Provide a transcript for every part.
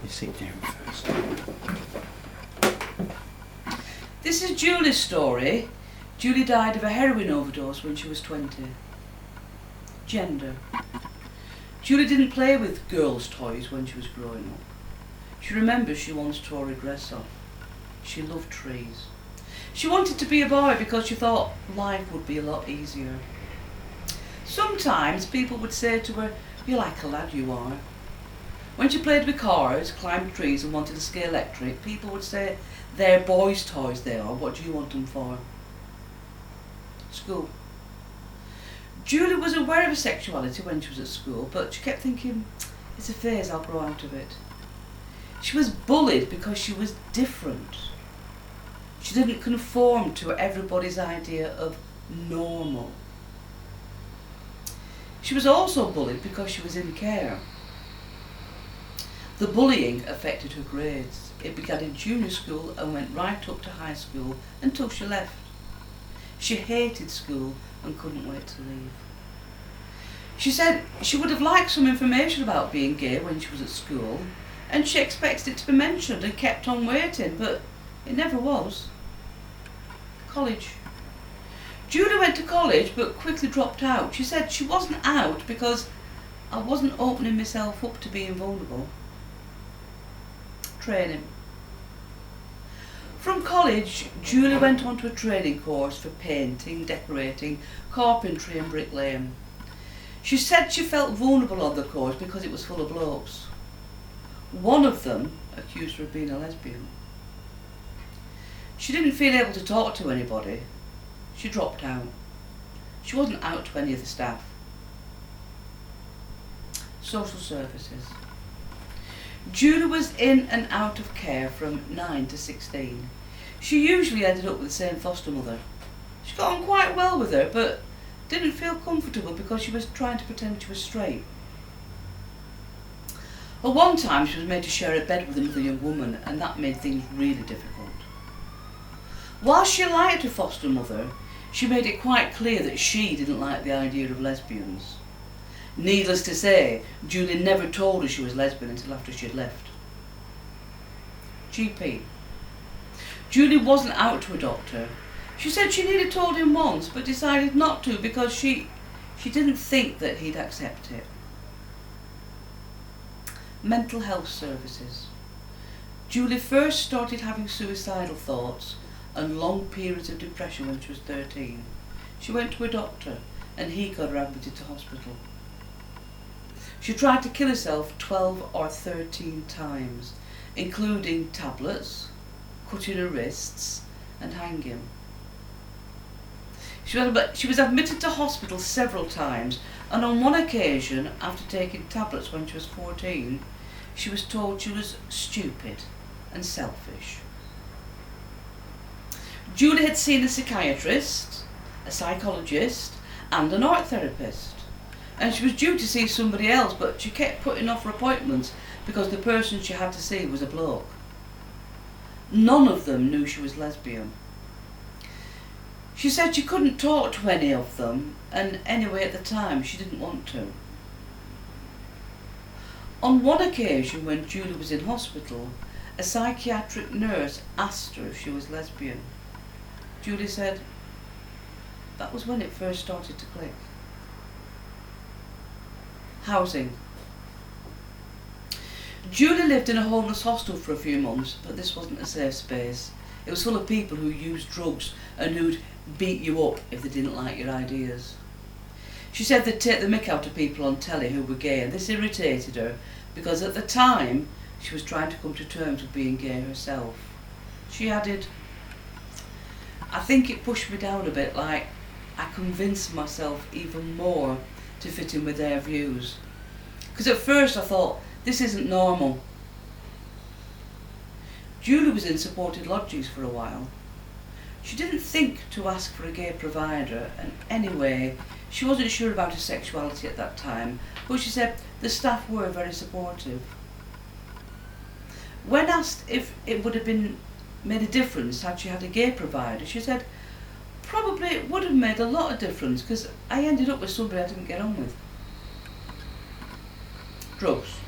You sit down first. This is Julie's story. Julie died of a heroin overdose when she was 20. Gender. Julie didn't play with girls' toys when she was growing up. She remembers she once tore a dress off. She loved trees. She wanted to be a boy because she thought life would be a lot easier. Sometimes people would say to her, "You're like a lad, you are." When she played with cars, climbed trees and wanted to ski electric, people would say, "They're boys' toys they are, what do you want them for?" School. Julie was aware of her sexuality when she was at school, but she kept thinking, "It's a phase, I'll grow out of it." She was bullied because she was different. She didn't conform to everybody's idea of normal. She was also bullied because she was in care. The bullying affected her grades. It began in junior school and went right up to high school until she left. She hated school and couldn't wait to leave. She said she would have liked some information about being gay when she was at school, and she expected it to be mentioned and kept on waiting, but it never was. College. Julie went to college but quickly dropped out. She said she wasn't out because I wasn't opening myself up to being vulnerable. Training. From college, Julie went on to a training course for painting, decorating, carpentry and bricklaying. She said she felt vulnerable on the course because it was full of blokes. One of them accused her of being a lesbian. She didn't feel able to talk to anybody. She dropped out. She wasn't out to any of the staff. Social services. Julie was in and out of care from 9 to 16. She usually ended up with the same foster mother. She got on quite well with her, but didn't feel comfortable because she was trying to pretend she was straight. At one time she was made to share a bed with another young woman, and that made things really difficult. While she liked her foster mother, she made it quite clear that she didn't like the idea of lesbians. Needless to say, Julie never told her she was lesbian until after she had left. GP. Julie wasn't out to a doctor. She said she nearly told him once, but decided not to because she didn't think that he'd accept it. Mental health services. Julie first started having suicidal thoughts and long periods of depression when she was 13. She went to a doctor and he got her admitted to hospital. She tried to kill herself 12 or 13 times, including tablets, cutting her wrists and hanging. She was admitted to hospital several times, and on one occasion, after taking tablets when she was 14, she was told she was stupid and selfish. Julie had seen a psychiatrist, a psychologist and an art therapist, and she was due to see somebody else, but she kept putting off her appointments because the person she had to see was a bloke. None of them knew she was lesbian. She said she couldn't talk to any of them, and anyway at the time she didn't want to. On one occasion when Julie was in hospital, a psychiatric nurse asked her if she was lesbian. Julie said, "That was when it first started to click." Housing. Julie lived in a homeless hostel for a few months, but this wasn't a safe space. It was full of people who used drugs and who'd beat you up if they didn't like your ideas. She said they'd take the mick out of people on telly who were gay, and this irritated her because at the time she was trying to come to terms with being gay herself. She added, "I think it pushed me down a bit, like I convinced myself even more to fit in with their views. Because at first I thought, this isn't normal." Julie was in supported lodgings for a while. She didn't think to ask for a gay provider, and anyway, she wasn't sure about her sexuality at that time, but she said the staff were very supportive. When asked if it would have made a difference had she had a gay provider, she said, "Probably it would have made a lot of difference because I ended up with somebody I didn't get on with." Drugs.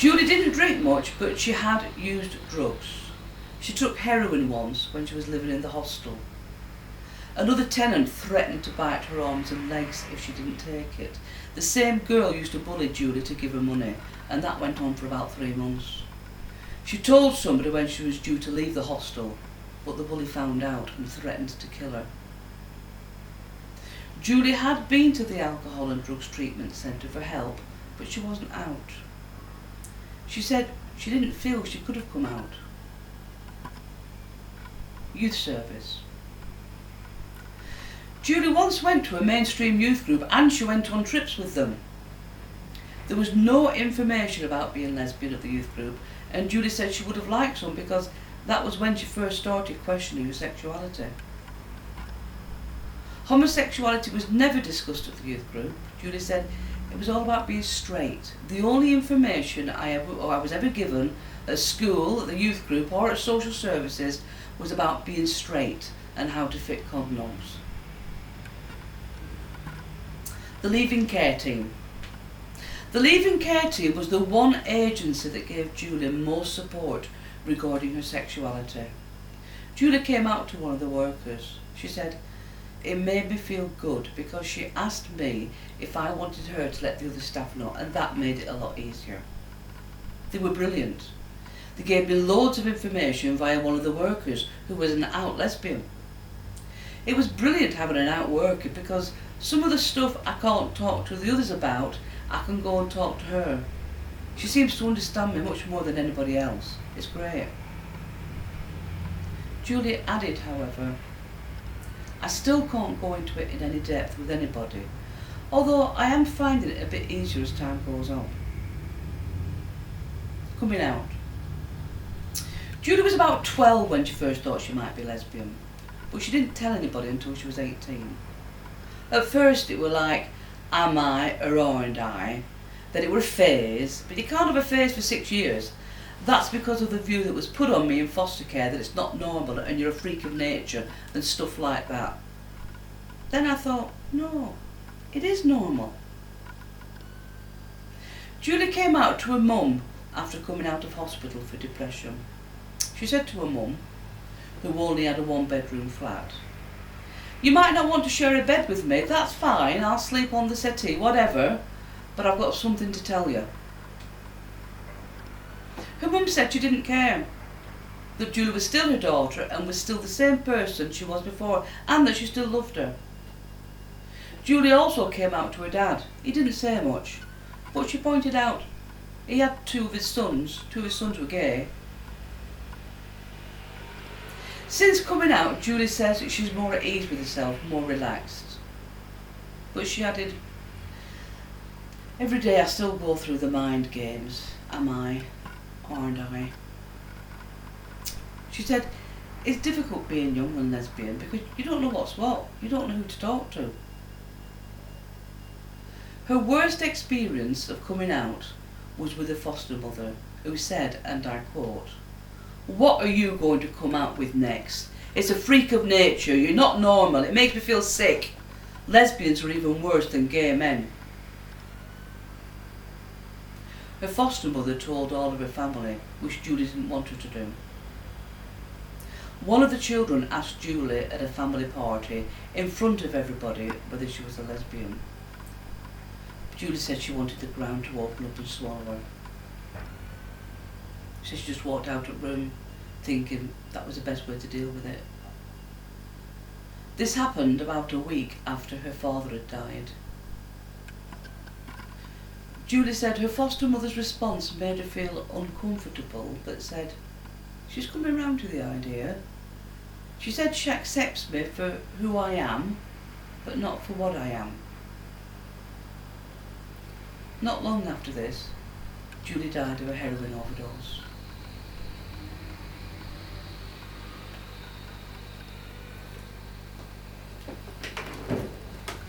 Julie didn't drink much, but she had used drugs. She took heroin once when she was living in the hostel. Another tenant threatened to bite her arms and legs if she didn't take it. The same girl used to bully Julie to give her money, and that went on for about 3 months. She told somebody when she was due to leave the hostel, but the bully found out and threatened to kill her. Julie had been to the alcohol and drugs treatment centre for help, but she wasn't out. She said she didn't feel she could have come out. Youth service. Julie once went to a mainstream youth group and she went on trips with them. There was no information about being lesbian at the youth group, and Julie said she would have liked some because that was when she first started questioning her sexuality. Homosexuality was never discussed at the youth group. Julie said it was all about being straight. The only information I was ever given at school, at the youth group or at social services was about being straight and how to fit condoms. The Leaving Care Team. The Leaving Care Team was the one agency that gave Julie most support regarding her sexuality. Julie came out to one of the workers. She said, "It made me feel good because she asked me if I wanted her to let the other staff know, and that made it a lot easier." They were brilliant. They gave me loads of information via one of the workers who was an out lesbian. It was brilliant having an out worker because some of the stuff I can't talk to the others about, I can go and talk to her. She seems to understand me much more than anybody else. It's great. Julie added, however, "I still can't go into it in any depth with anybody, although I am finding it a bit easier as time goes on." Coming out. Julie was about 12 when she first thought she might be lesbian, but she didn't tell anybody until she was 18. At first it were like, am I or aren't I? That it were a phase, but you can't have a phase for 6 years. That's because of the view that was put on me in foster care that it's not normal and you're a freak of nature and stuff like that. Then I thought, no, it is normal. Julie came out to her mum after coming out of hospital for depression. She said to her mum, who only had a 1-bedroom flat, "You might not want to share a bed with me, that's fine, I'll sleep on the settee, whatever, but I've got something to tell you." Her mum said she didn't care, that Julie was still her daughter and was still the same person she was before, and that she still loved her. Julie also came out to her dad. He didn't say much, but she pointed out he had two of his sons were gay. Since coming out, Julie says that she's more at ease with herself, more relaxed. But she added, "Every day I still go through the mind games. Am I? Aren't I?" She said, "It's difficult being young and lesbian because you don't know what's what. You don't know who to talk to." Her worst experience of coming out was with a foster mother who said, and I quote, "What are you going to come out with next? It's a freak of nature. You're not normal. It makes me feel sick. Lesbians are even worse than gay men." Her foster mother told all of her family, which Julie didn't want her to do. One of the children asked Julie at a family party in front of everybody whether she was a lesbian. Julie said she wanted the ground to open up and swallow her. She just walked out of the room thinking that was the best way to deal with it. This happened about a week after her father had died. Julie said her foster mother's response made her feel uncomfortable, but said, "She's coming round to the idea. She said she accepts me for who I am, but not for what I am." Not long after this, Julie died of a heroin overdose.